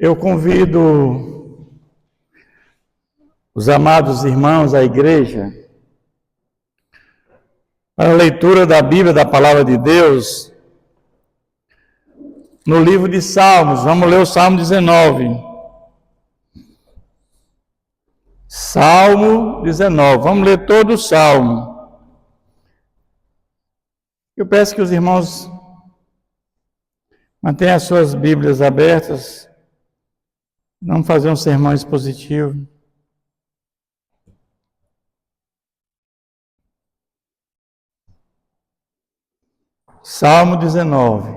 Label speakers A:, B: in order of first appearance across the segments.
A: Eu convido os amados irmãos da igreja para a leitura da Bíblia, da Palavra de Deus, no livro de Salmos. Vamos ler o Salmo 19. Salmo 19. Vamos ler todo o Salmo. Eu peço que os irmãos mantenham as suas Bíblias abertas. Vamos fazer um sermão expositivo. Salmo 19.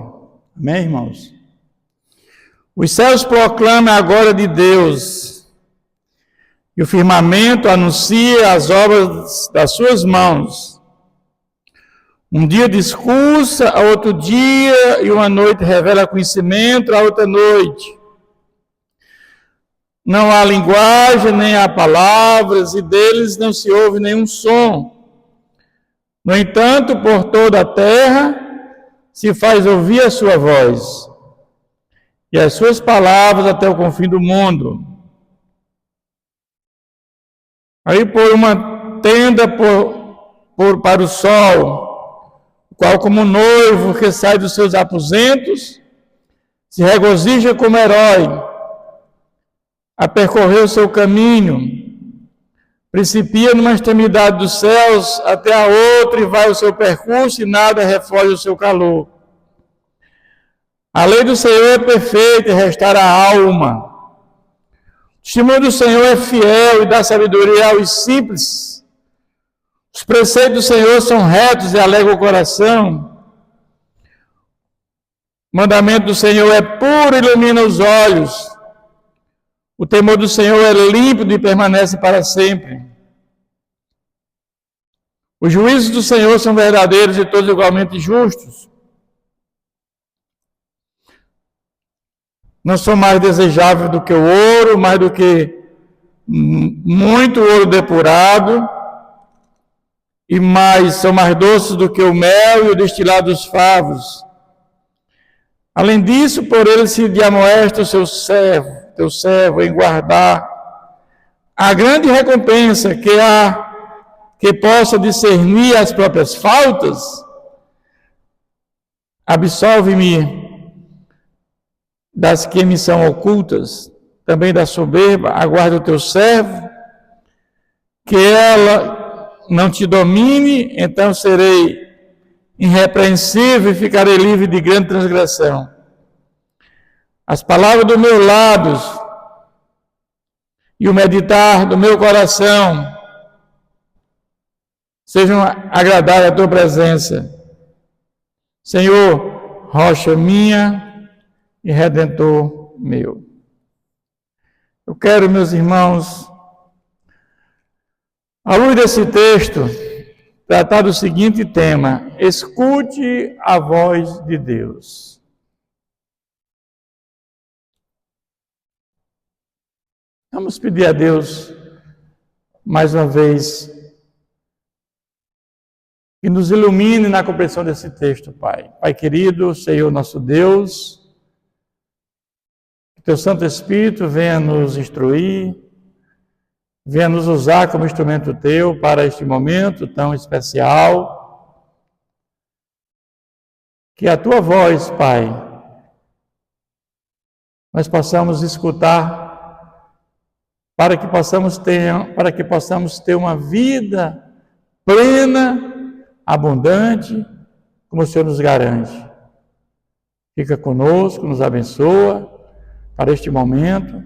A: Amém, irmãos? Os céus proclamam a glória de Deus, e o firmamento anuncia as obras das suas mãos. Um dia discursa a outro dia, e uma noite revela conhecimento a outra noite. Não há linguagem, nem há palavras, e deles não se ouve nenhum som. No entanto, por toda a terra se faz ouvir a sua voz, e as suas palavras até o confim do mundo. Aí por uma tenda para o sol, o qual como noivo que sai dos seus aposentos, se regozija como herói, a percorrer o seu caminho, principia numa extremidade dos céus até a outra e vai o seu percurso e nada refoge o seu calor. A lei do Senhor é perfeita e restaura a alma. O testemunho do Senhor é fiel e dá sabedoria aos simples. Os preceitos do Senhor são retos e alegram o coração. O mandamento do Senhor é puro e ilumina os olhos. O temor do Senhor é límpido e permanece para sempre. Os juízos do Senhor são verdadeiros e todos igualmente justos. Não são mais desejáveis do que o ouro, mais do que muito ouro depurado, e são mais doces do que o mel e o destilado dos favos. Além disso, por ele se amoesta o teu servo, em guardar a grande recompensa que possa discernir as próprias faltas. Absolve-me das que me são ocultas, também da soberba, aguarda o teu servo, que ela não te domine, então serei irrepreensível e ficarei livre de grande transgressão. As palavras dos meus lábios e o meditar do meu coração sejam agradáveis à tua presença. Senhor, rocha minha e redentor meu. Eu quero, meus irmãos, à luz desse texto, tratar do seguinte tema: escute a voz de Deus. Vamos pedir a Deus, mais uma vez, que nos ilumine na compreensão desse texto, Pai. Pai querido, Senhor nosso Deus, que Teu Santo Espírito venha nos instruir, venha nos usar como instrumento Teu para este momento tão especial. Que a Tua voz, Pai, nós possamos escutar, para que possamos ter uma vida plena, abundante, como o Senhor nos garante. Fica conosco, nos abençoa para este momento.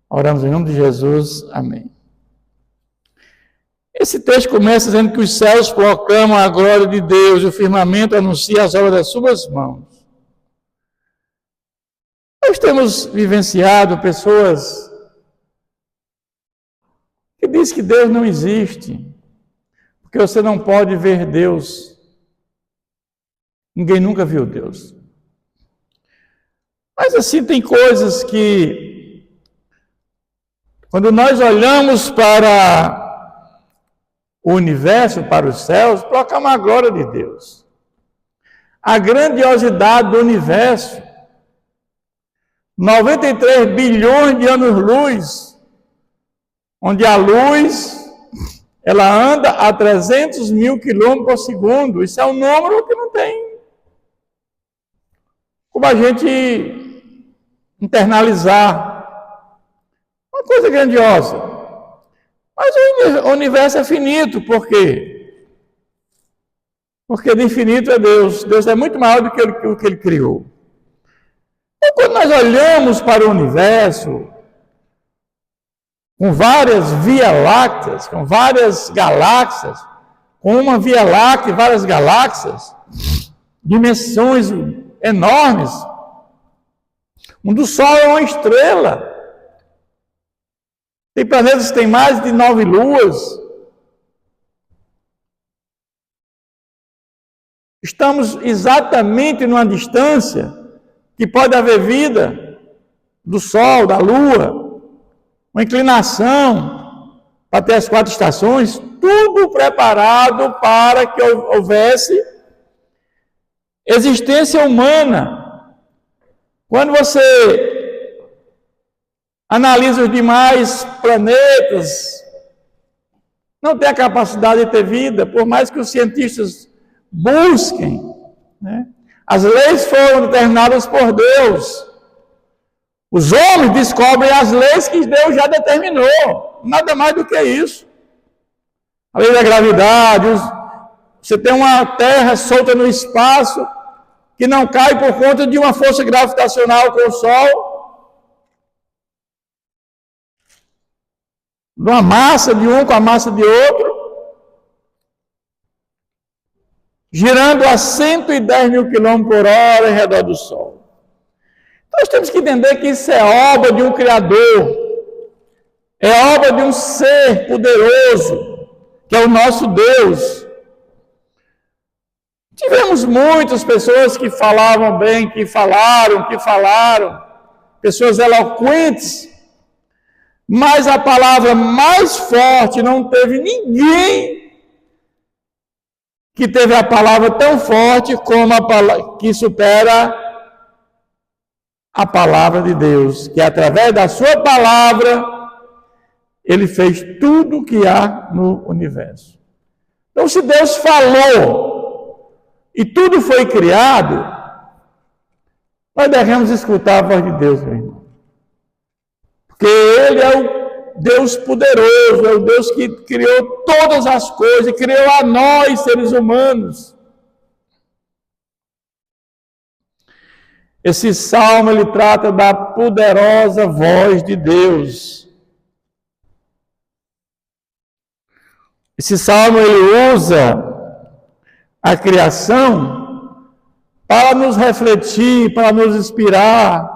A: Oramos em nome de Jesus. Amém. Esse texto começa dizendo que os céus proclamam a glória de Deus e o firmamento anuncia as obras das suas mãos. Nós temos vivenciado pessoas que dizem que Deus não existe, porque você não pode ver Deus. Ninguém nunca viu Deus. Mas assim, tem coisas que, quando nós olhamos para o universo, para os céus, proclamam a glória de Deus. A grandiosidade do universo. 93 bilhões de anos-luz, onde a luz ela anda a 300 mil quilômetros por segundo. Isso é um número que não tem como a gente internalizar. Uma coisa grandiosa. Mas o universo é finito. Por quê? Porque de infinito é Deus. Deus é muito maior do que o que Ele criou. E quando nós olhamos para o universo, com várias Vias Lácteas, com várias galáxias, com uma Via Láctea e várias galáxias, dimensões enormes. O mundo do Sol é uma estrela. Tem planetas que têm mais de 9 luas. Estamos exatamente numa distância que pode haver vida do Sol, da Lua, uma inclinação para ter as 4 estações, tudo preparado para que houvesse existência humana. Quando você analisa os demais planetas, não tem a capacidade de ter vida, por mais que os cientistas busquem, né? As leis foram determinadas por Deus. Os homens descobrem as leis que Deus já determinou. Nada mais do que isso. A lei da gravidade. Você tem uma terra solta no espaço que não cai por conta de uma força gravitacional com o Sol. De uma massa de um com a massa de outro. Girando a 110 mil quilômetros por hora em redor do Sol. Nós temos que entender que isso é obra de um Criador, é obra de um ser poderoso, que é o nosso Deus. Tivemos muitas pessoas que falavam bem, que falaram, pessoas eloquentes, mas a palavra mais forte, não teve ninguém que teve a palavra tão forte como a palavra que supera a palavra de Deus, que através da sua palavra, Ele fez tudo o que há no universo. Então, se Deus falou e tudo foi criado, nós devemos escutar a voz de Deus, meu irmão. Porque Ele é o Deus poderoso, é o Deus que criou todas as coisas, criou a nós, seres humanos. Esse salmo, ele trata da poderosa voz de Deus. Esse salmo, ele usa a criação para nos refletir, para nos inspirar,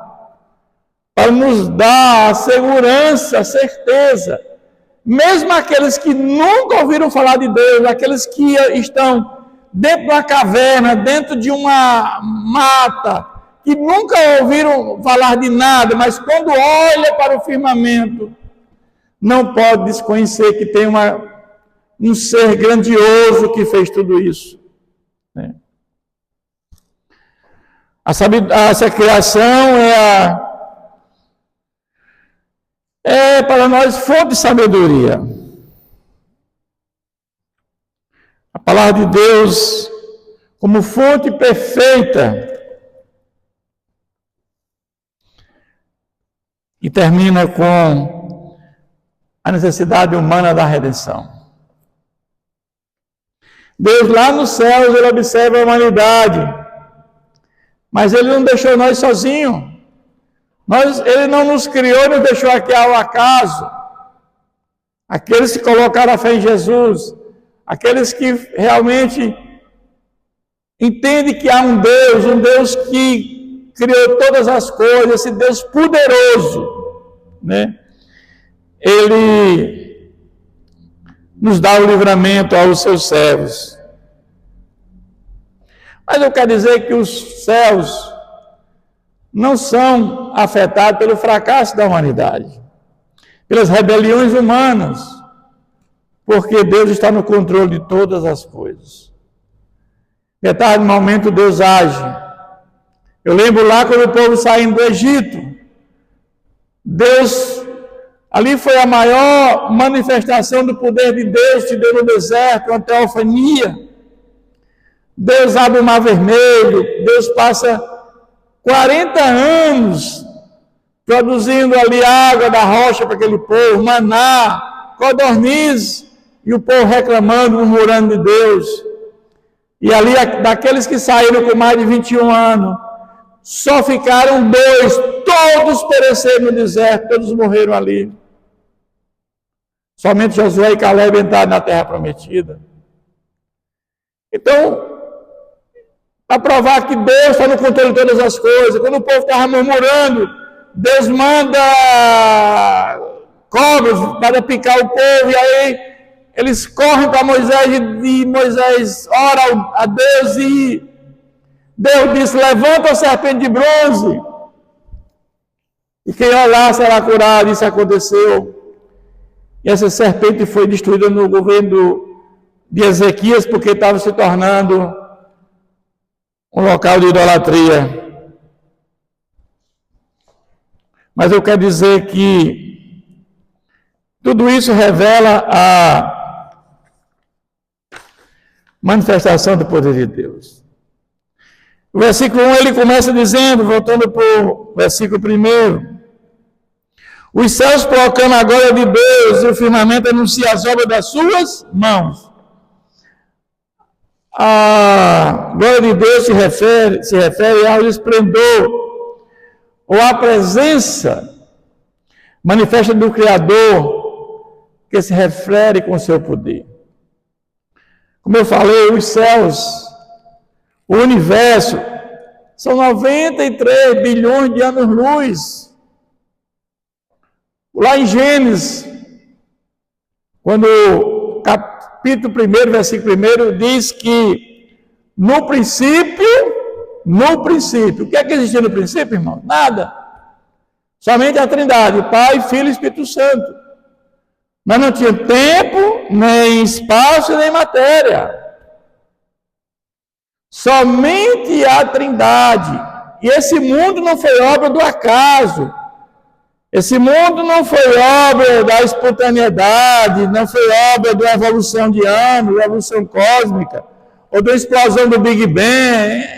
A: para nos dar a segurança, a certeza. Mesmo aqueles que nunca ouviram falar de Deus, aqueles que estão dentro de uma caverna, dentro de uma mata, que nunca ouviram falar de nada, mas quando olha para o firmamento, não pode desconhecer que tem um ser grandioso que fez tudo isso. Né? Essa criação é para nós fonte de sabedoria. A palavra de Deus como fonte perfeita. E termina com a necessidade humana da redenção. Deus lá nos céus, Ele observa a humanidade, mas Ele não deixou nós sozinhos. Ele não nos criou e nos deixou aqui ao acaso. Aqueles que colocaram a fé em Jesus, aqueles que realmente entendem que há um Deus que criou todas as coisas, esse Deus poderoso, né? Ele nos dá o livramento aos seus servos. Mas eu quero dizer que os céus não são afetados pelo fracasso da humanidade, pelas rebeliões humanas, porque Deus está no controle de todas as coisas. Em determinado momento Deus age. Eu lembro lá quando o povo saindo do Egito, Deus, ali foi a maior manifestação do poder de Deus, te deu no deserto, uma teofania. Deus abre o mar vermelho, Deus passa 40 anos produzindo ali água da rocha para aquele povo, maná, codorniz, e o povo reclamando, murmurando de Deus. E ali, daqueles que saíram com mais de 21 anos, só ficaram 2, todos pereceram no deserto, todos morreram ali. Somente Josué e Caleb entraram na terra prometida. Então, para provar que Deus está no controle de todas as coisas, quando o povo estava murmurando, Deus manda cobras para picar o povo, e aí eles correm para Moisés e Moisés ora a Deus e Deus disse: levanta a serpente de bronze e quem olhar será curado. Isso aconteceu. E essa serpente foi destruída no governo de Ezequias, porque estava se tornando um local de idolatria. Mas eu quero dizer que tudo isso revela a manifestação do poder de Deus. O versículo 1 ele começa dizendo, voltando para o versículo 1, os céus proclamam a glória de Deus e o firmamento anuncia as obras das suas mãos. A glória de Deus se refere ao esplendor ou à presença manifesta do Criador que se refere com o seu poder. Como eu falei, os céus, o universo, são 93 bilhões de anos-luz. Lá em Gênesis, quando o capítulo 1, versículo 1, diz que no princípio, o que é que existia no princípio, irmão? Nada. Somente a Trindade, Pai, Filho e Espírito Santo. Mas não tinha tempo, nem espaço, nem matéria. Somente a Trindade. E esse mundo não foi obra do acaso. Esse mundo não foi obra da espontaneidade, não foi obra da evolução de anos, da evolução cósmica, ou da explosão do Big Bang.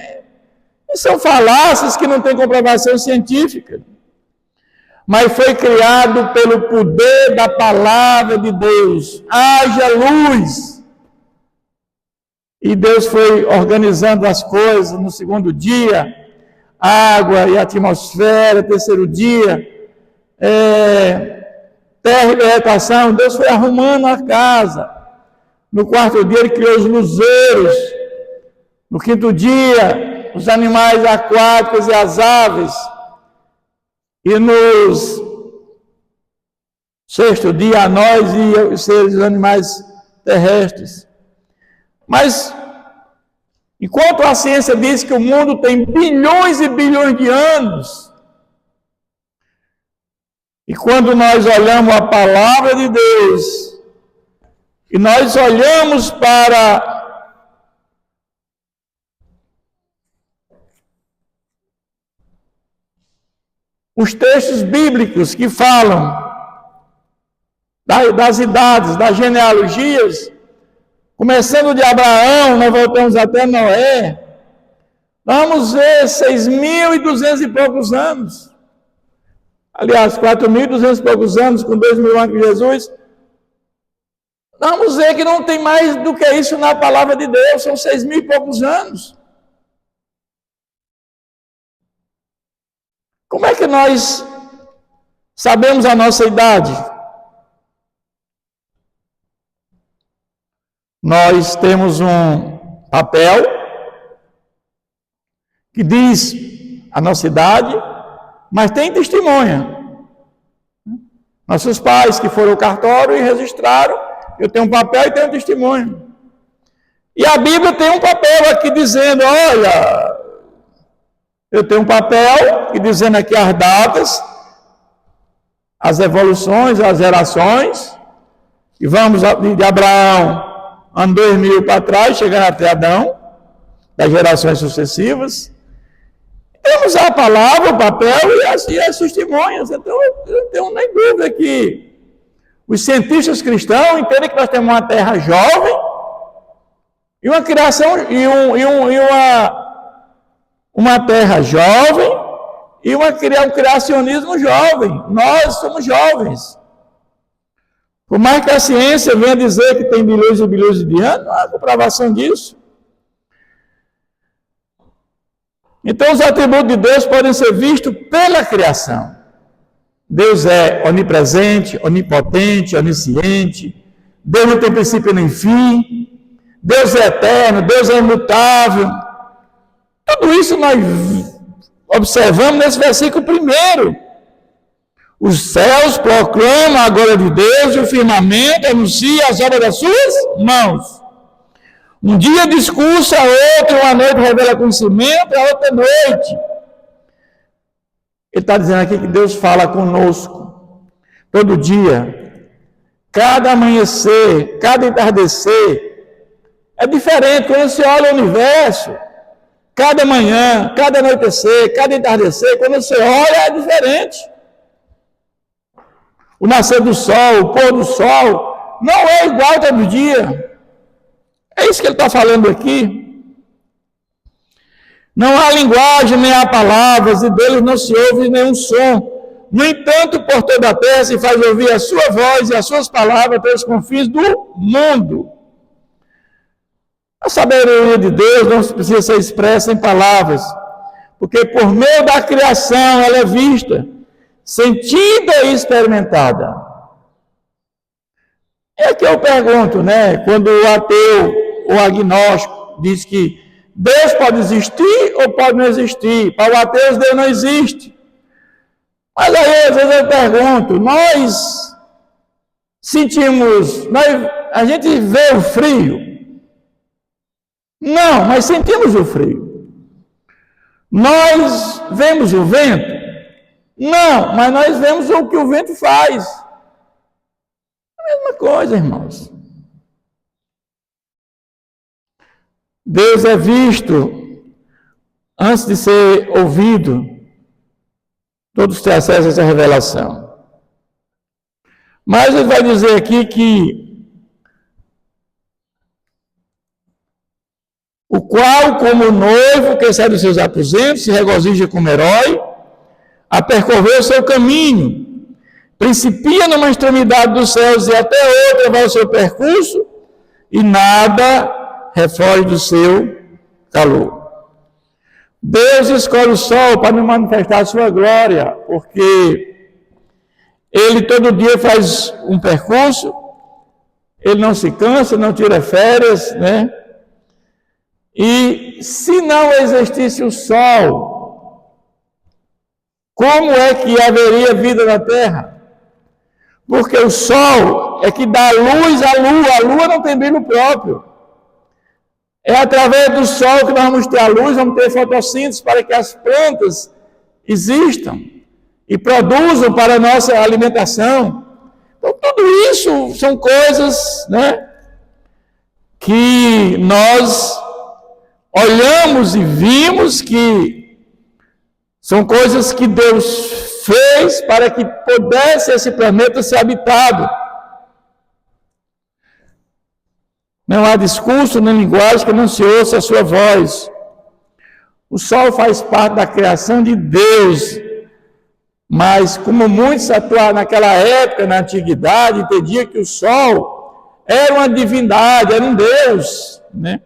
A: São falácias que não têm comprovação científica. Mas foi criado pelo poder da palavra de Deus. Haja luz. E Deus foi organizando as coisas no segundo dia, água e atmosfera, terceiro dia, terra e vegetação. Deus foi arrumando a casa. No quarto dia ele criou os luzeiros. No quinto dia, os animais aquáticos e as aves. E no sexto dia, nós e os seres, os animais terrestres. Mas, enquanto a ciência diz que o mundo tem bilhões e bilhões de anos, e quando nós olhamos a palavra de Deus, e nós olhamos para os textos bíblicos que falam das idades, das genealogias, começando de Abraão, nós voltamos até Noé, vamos ver 6.200 e poucos anos. Aliás, 4.200 e poucos anos, com 2.000 anos de Jesus. Vamos ver que não tem mais do que isso na palavra de Deus, são 6.000 e poucos anos. Como é que nós sabemos a nossa idade? Nós temos um papel que diz a nossa idade, mas tem testemunha. Nossos pais que foram ao cartório e registraram, eu tenho um papel e tenho um testemunho. E a Bíblia tem um papel aqui dizendo, olha, eu tenho um papel que dizendo aqui as datas, as evoluções, as gerações, e vamos de Abraão, ano 2000 para trás, chegando até Adão, das gerações sucessivas. Temos a palavra, o papel e as testemunhas. Então, eu não tenho nem dúvida que os cientistas cristãos entendem que nós temos uma terra jovem e uma criação uma terra jovem e um criacionismo jovem. Nós somos jovens. Por mais que a ciência venha dizer que tem bilhões e bilhões de anos, não há comprovação disso. Então, os atributos de Deus podem ser vistos pela criação. Deus é onipresente, onipotente, onisciente. Deus não tem princípio nem fim. Deus é eterno, Deus é imutável. Tudo isso nós observamos nesse versículo primeiro. Os céus proclamam a glória de Deus e o firmamento anuncia as obras das suas mãos. Um dia discursa, outro, uma noite revela conhecimento, a outra noite. Ele está dizendo aqui que Deus fala conosco todo dia. Cada amanhecer, cada entardecer é diferente. Quando você olha o universo, cada manhã, cada anoitecer, cada entardecer, quando você olha é diferente. O nascer do sol, o pôr do sol, não é igual todo dia. É isso que ele está falando aqui. Não há linguagem, nem há palavras, e deles não se ouve nenhum som. No entanto, por toda a terra se faz ouvir a sua voz e as suas palavras até os confins do mundo. A sabedoria de Deus não precisa ser expressa em palavras, porque por meio da criação ela é vista, sentida e experimentada. É que eu pergunto, né? Quando o ateu, o agnóstico, diz que Deus pode existir ou pode não existir. Para o ateu, Deus não existe. Mas aí, às vezes eu pergunto, nós sentimos, a gente vê o frio? Não, mas sentimos o frio. Nós vemos o vento? Não, mas nós vemos o que o vento faz. A mesma coisa, irmãos. Deus é visto antes de ser ouvido. Todos têm acesso a essa revelação. Mas ele vai dizer aqui que o qual, como noivo que sai dos seus aposentos, se regozija como herói, a percorrer o seu caminho, principia numa extremidade dos céus e até outra vai o seu percurso, e nada refoge do seu calor. Deus escolhe o sol para nos manifestar a sua glória, porque ele todo dia faz um percurso, ele não se cansa, não tira férias, né? E se não existisse o sol, como é que haveria vida na terra? Porque o sol é que dá luz à lua, a lua não tem brilho próprio. É através do sol que nós vamos ter a luz, vamos ter fotossíntese para que as plantas existam e produzam para a nossa alimentação. Então, tudo isso são coisas, né, que nós olhamos e vimos que são coisas que Deus fez para que pudesse esse planeta ser habitado. Não há discurso nem linguagem que não se ouça a sua voz. O sol faz parte da criação de Deus, mas como muitos atuaram naquela época, na antiguidade, entendiam que o sol era uma divindade, era um Deus, né?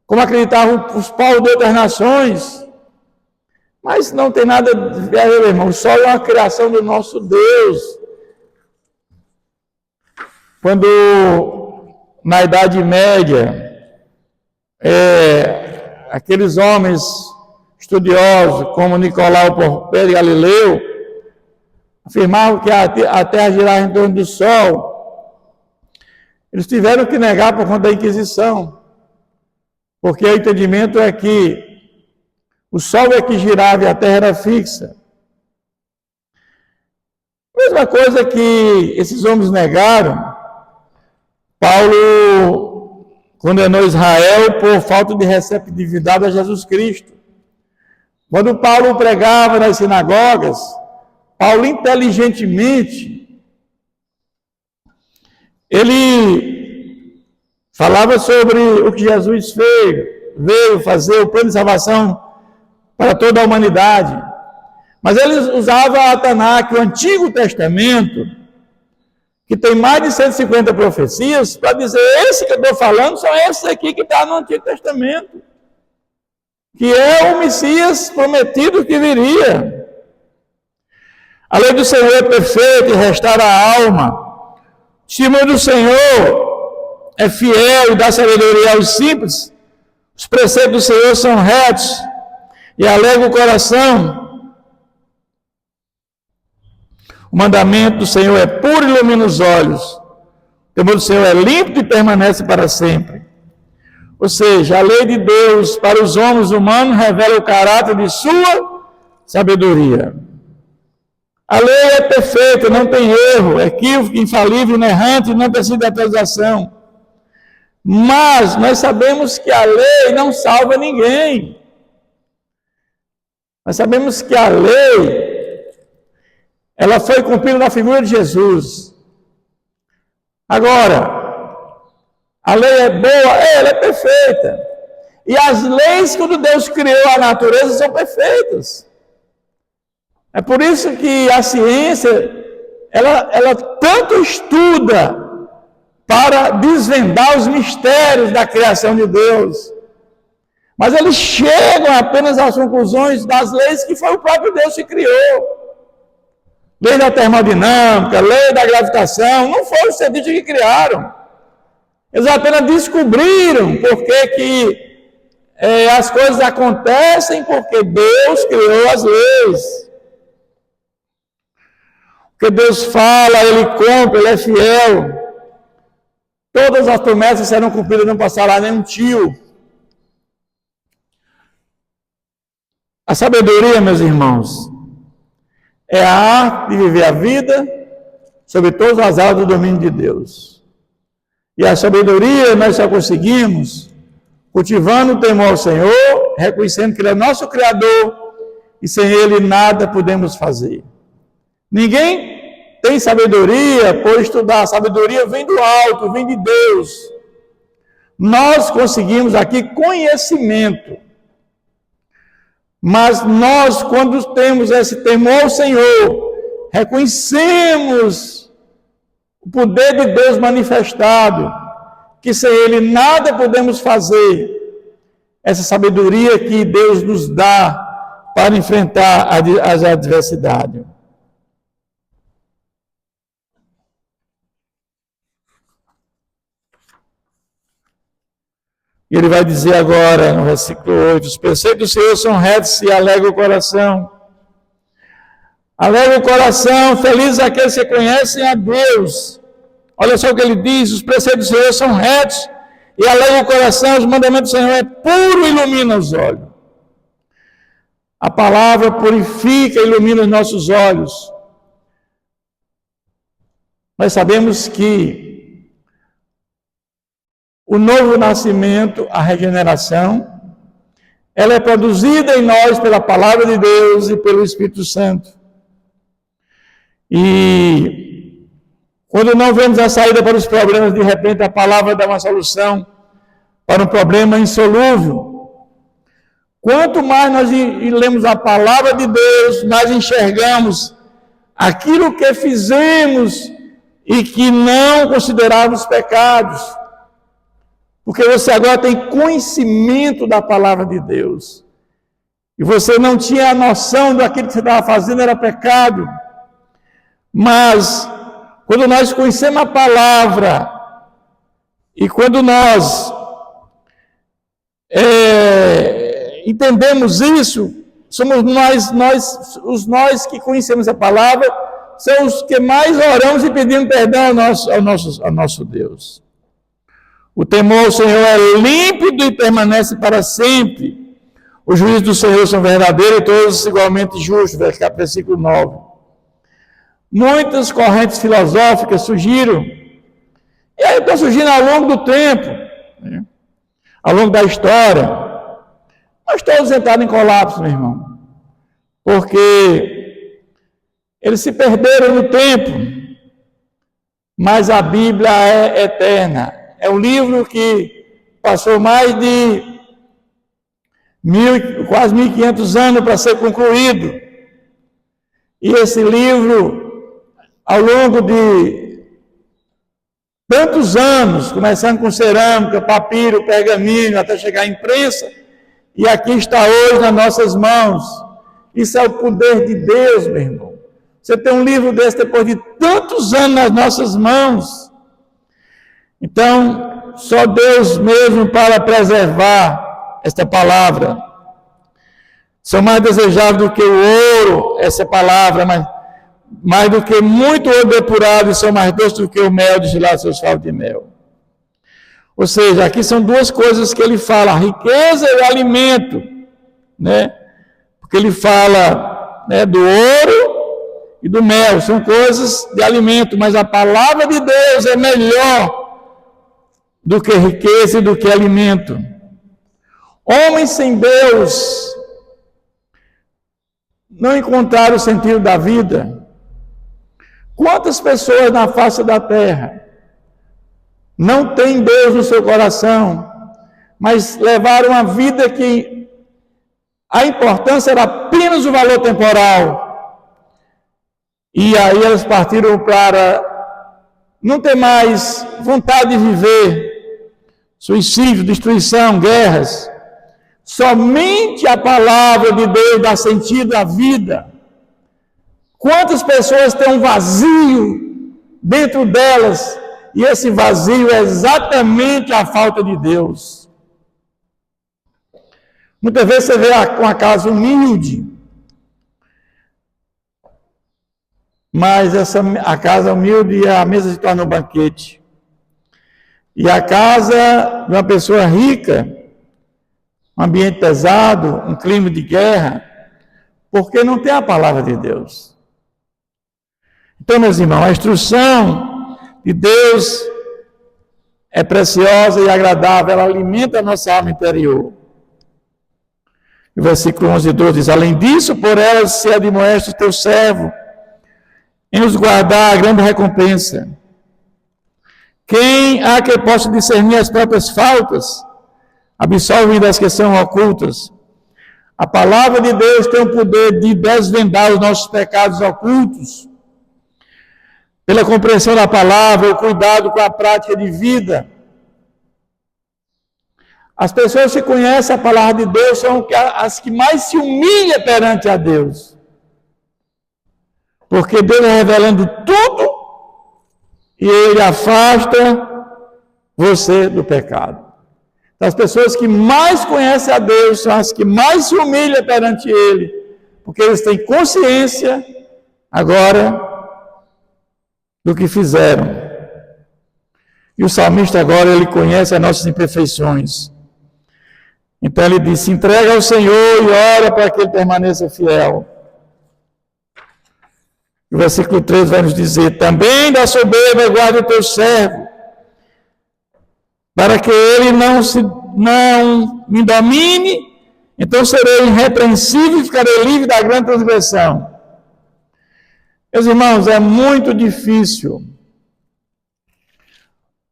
A: Como acreditavam os povos de outras nações. Mas não tem nada a ver, meu irmão. O sol é uma criação do nosso Deus. Quando na Idade Média, aqueles homens estudiosos, como Nicolau Porpério e Galileu, afirmavam que a Terra girava em torno do Sol. Eles tiveram que negar por conta da Inquisição, porque o entendimento é que o Sol é que girava e a Terra era fixa. Mesma coisa que esses homens negaram, Paulo condenou Israel por falta de receptividade a Jesus Cristo. Quando Paulo pregava nas sinagogas, Paulo inteligentemente, ele falava sobre o que Jesus veio fazer, o plano de salvação para toda a humanidade. Mas ele usava a Tanakh, o Antigo Testamento, que tem mais de 150 profecias, para dizer, esse que eu estou falando são esses aqui que está no Antigo Testamento, que é o Messias prometido que viria. A lei do Senhor é perfeita e restaura a alma. O testemunho do Senhor é fiel e dá sabedoria aos simples. Os preceitos do Senhor são retos e alegra o coração. O mandamento do Senhor é puro e ilumina os olhos. O temor do Senhor é límpido e permanece para sempre. Ou seja, a lei de Deus para os homens humanos revela o caráter de sua sabedoria. A lei é perfeita, não tem erro, é equívoco, infalível, inerrante, não precisa de atualização. Mas nós sabemos que a lei não salva ninguém. Nós sabemos que a lei, ela foi cumprida na figura de Jesus. Agora, a lei é boa? Ela é perfeita. E as leis, quando Deus criou a natureza, são perfeitas. É por isso que a ciência, ela tanto estuda para desvendar os mistérios da criação de Deus. Mas eles chegam apenas às conclusões das leis que foi o próprio Deus que criou. Lei da termodinâmica, lei da gravitação, não foram os cientistas que criaram. Eles apenas descobriram por que as coisas acontecem, porque Deus criou as leis. O que Deus fala, Ele cumpre, Ele é fiel. Todas as promessas serão cumpridas, não passará nenhum tio. A sabedoria, meus irmãos, é a arte de viver a vida sobre todas as áreas do domínio de Deus. E a sabedoria nós só conseguimos cultivando o temor ao Senhor, reconhecendo que Ele é nosso Criador e sem Ele nada podemos fazer. Ninguém tem sabedoria por estudar. A sabedoria vem do alto, vem de Deus. Nós conseguimos aqui conhecimento. Mas nós, quando temos esse temor ao Senhor, reconhecemos o poder de Deus manifestado, que sem Ele nada podemos fazer. Essa sabedoria que Deus nos dá para enfrentar as adversidades. E ele vai dizer agora, no versículo 8, os preceitos do Senhor são retos e alegra o coração. Alegra o coração, felizes aqueles que conhecem a Deus. Olha só o que ele diz, os preceitos do Senhor são retos e alegra o coração, os mandamentos do Senhor é puro e ilumina os olhos. A palavra purifica e ilumina os nossos olhos. Nós sabemos que o novo nascimento, a regeneração, ela é produzida em nós pela palavra de Deus e pelo Espírito Santo. E quando não vemos a saída para os problemas, de repente a palavra dá uma solução para um problema insolúvel. Quanto mais nós lemos a palavra de Deus, mais enxergamos aquilo que fizemos e que não considerávamos pecados. Porque você agora tem conhecimento da palavra de Deus. E você não tinha a noção daquilo que você estava fazendo era pecado. Mas, quando nós conhecemos a palavra, e quando nós entendemos isso, somos nós que conhecemos a palavra, são os que mais oramos e pedimos perdão ao nosso Deus. O temor ao Senhor é límpido e permanece para sempre. Os juízos do Senhor são verdadeiros e todos igualmente justos. Versículo 9. Muitas correntes filosóficas surgiram. E aí estão surgindo ao longo do tempo, né? Ao longo da história. Mas todos entraram em colapso, meu irmão. porque eles se perderam no tempo, mas a Bíblia é eterna. É um livro que passou mais de quase 1.500 anos para ser concluído. E esse livro, ao longo de tantos anos, começando com cerâmica, papiro, pergaminho, até chegar à imprensa, e aqui está hoje nas nossas mãos. Isso é o poder de Deus, meu irmão. Você tem um livro desse depois de tantos anos nas nossas mãos. Então, só Deus mesmo para preservar esta palavra. São mais desejáveis do que o ouro, essa palavra, mas mais do que muito ouro depurado, e são mais doces do que o mel destilado seus favos de mel. Ou seja, aqui são duas coisas que ele fala, a riqueza e o alimento, né? Porque ele fala, né, do ouro e do mel, são coisas de alimento, mas a palavra de Deus é melhor do que riqueza e do que alimento. Homens sem Deus não encontraram o sentido da vida. Quantas pessoas na face da terra não têm Deus no seu coração, mas levaram uma vida que a importância era apenas o valor temporal. E aí elas partiram para não ter mais vontade de viver. Suicídio, destruição, guerras. Somente a palavra de Deus dá sentido à vida. Quantas pessoas têm um vazio dentro delas, e esse vazio é exatamente a falta de Deus. Muitas vezes você vê uma casa humilde, mas a casa humilde, a mesa se torna um banquete. E a casa de uma pessoa rica, um ambiente pesado, um clima de guerra, porque não tem a palavra de Deus. Então, meus irmãos, a instrução de Deus é preciosa e agradável, ela alimenta a nossa alma interior. O versículo 11 e 12 diz: além disso, por ela se admoesta o teu servo, em nos guardar a grande recompensa. Quem há que possa discernir as próprias faltas, absolve das que são ocultas. A palavra de Deus tem o poder de desvendar os nossos pecados ocultos. Pela compreensão da palavra, o cuidado com a prática de vida. As pessoas que conhecem a palavra de Deus são as que mais se humilham perante a Deus. Porque Deus é revelando tudo e Ele afasta você do pecado. Então, as pessoas que mais conhecem a Deus são as que mais se humilham perante Ele, porque eles têm consciência agora do que fizeram. E o salmista agora, ele conhece as nossas imperfeições. Então ele diz: se entrega ao Senhor e ora para que Ele permaneça fiel. O versículo 3 vai nos dizer: também da soberba guarda o teu servo, para que ele não me domine, então serei irrepreensível e ficarei livre da grande transgressão. Meus irmãos, é muito difícil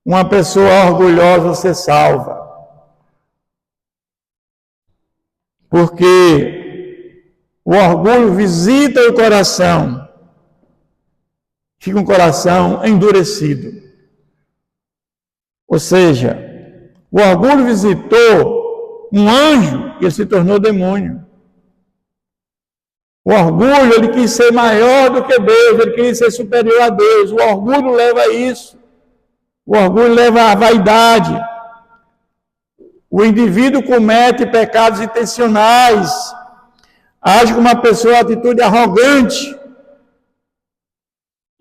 A: uma pessoa orgulhosa ser salva. Porque o orgulho visita o coração, fica um coração endurecido. Ou seja, o orgulho visitou um anjo e ele se tornou demônio. O orgulho, ele quis ser maior do que Deus, ele quis ser superior a Deus. O orgulho leva a isso. O orgulho leva à vaidade. O indivíduo comete pecados intencionais, age como uma pessoa, atitude arrogante.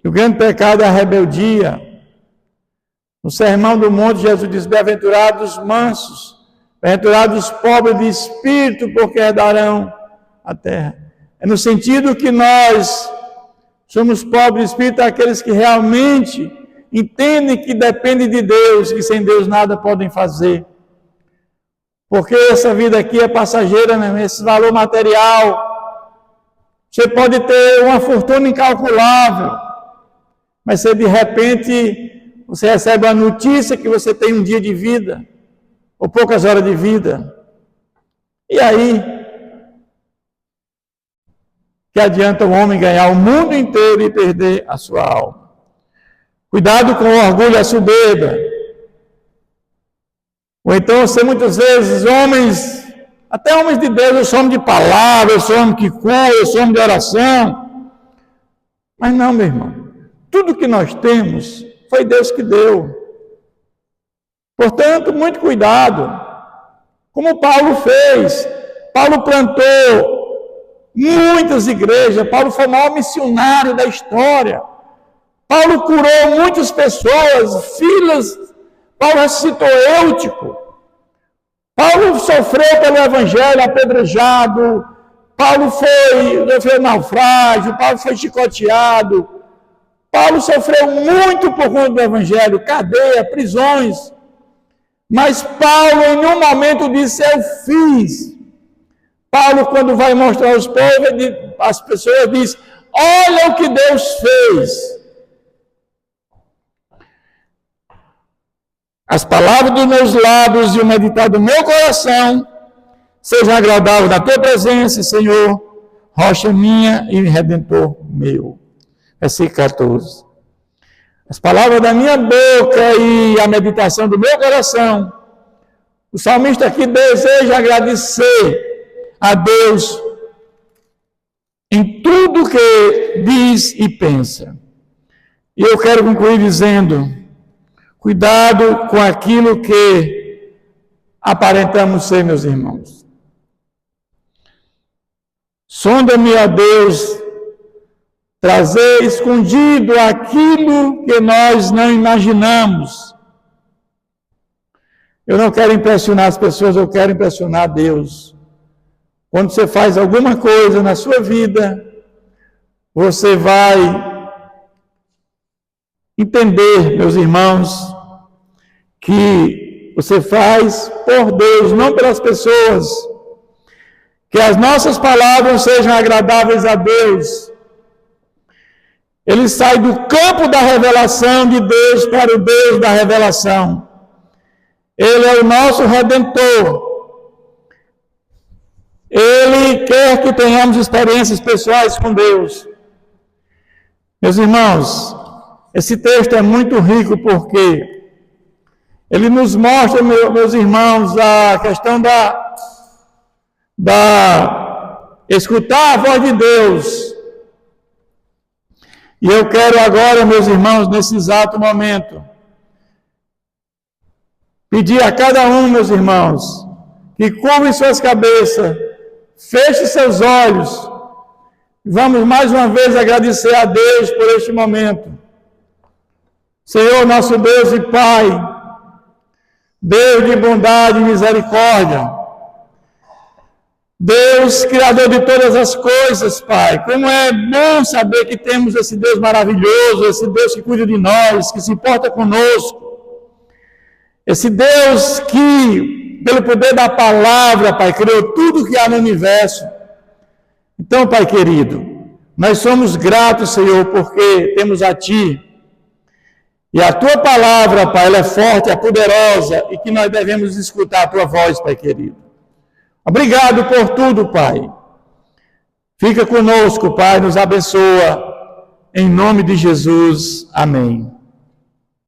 A: E o grande pecado é a rebeldia. No Sermão do Monte, Jesus diz: bem-aventurados os mansos, bem-aventurados os pobres de espírito, porque herdarão a terra. É no sentido que nós somos pobres de espírito, aqueles que realmente entendem que dependem de Deus, que sem Deus nada podem fazer. Porque essa vida aqui é passageira, né? Esse valor material Você pode ter uma fortuna incalculável, mas se de repente você recebe a notícia que você tem um dia de vida, ou poucas horas de vida, e aí, que adianta o homem ganhar o mundo inteiro e perder a sua alma? Cuidado com o orgulho e a soberba. Ou então você muitas vezes, até homens de Deus, eu sou homem de palavra, eu sou homem que cura, eu sou homem de oração. Mas não, meu irmão, tudo que nós temos foi Deus que deu. Portanto, muito cuidado. Como Paulo fez. Paulo plantou muitas igrejas. Paulo foi o maior missionário da história. Paulo curou muitas pessoas, filhas. Paulo ressuscitou Eutico. Paulo sofreu pelo evangelho, apedrejado. Paulo sofreu naufrágio. Paulo foi chicoteado. Paulo sofreu muito por conta do evangelho, cadeia, prisões. Mas Paulo em nenhum momento disse, eu fiz. Paulo, quando vai mostrar aos povos, as pessoas dizem, olha o que Deus fez. As palavras dos meus lábios e o meditar do meu coração sejam agradáveis na tua presença, Senhor, rocha minha e redentor meu. Versículo 14. As palavras da minha boca e a meditação do meu coração. O salmista aqui deseja agradecer a Deus em tudo que diz e pensa. E eu quero concluir dizendo, cuidado com aquilo que aparentamos ser, meus irmãos. Sonda-me, ó Deus, trazer escondido aquilo que nós não imaginamos. Eu não quero impressionar as pessoas, eu quero impressionar Deus. Quando você faz alguma coisa na sua vida, você vai entender, meus irmãos, que você faz por Deus, não pelas pessoas. Que as nossas palavras sejam agradáveis a Deus. Ele sai do campo da revelação de Deus para o Deus da revelação. Ele é o nosso Redentor. Ele quer que tenhamos experiências pessoais com Deus. Meus irmãos, esse texto é muito rico porque ele nos mostra, meus irmãos, a questão da escutar a voz de Deus. E eu quero agora, meus irmãos, nesse exato momento, pedir a cada um, meus irmãos, que curvem suas cabeças, feche seus olhos. Vamos mais uma vez agradecer a Deus por este momento. Senhor, nosso Deus e Pai, Deus de bondade e misericórdia, Deus, Criador de todas as coisas, Pai, como é bom saber que temos esse Deus maravilhoso, esse Deus que cuida de nós, que se importa conosco, esse Deus que, pelo poder da palavra, Pai, criou tudo que há no universo. Então, Pai querido, nós somos gratos, Senhor, porque temos a Ti. E a Tua palavra, Pai, ela é forte, é poderosa, e que nós devemos escutar a Tua voz, Pai querido. Obrigado por tudo, Pai. Fica conosco, Pai, nos abençoa. Em nome de Jesus, amém.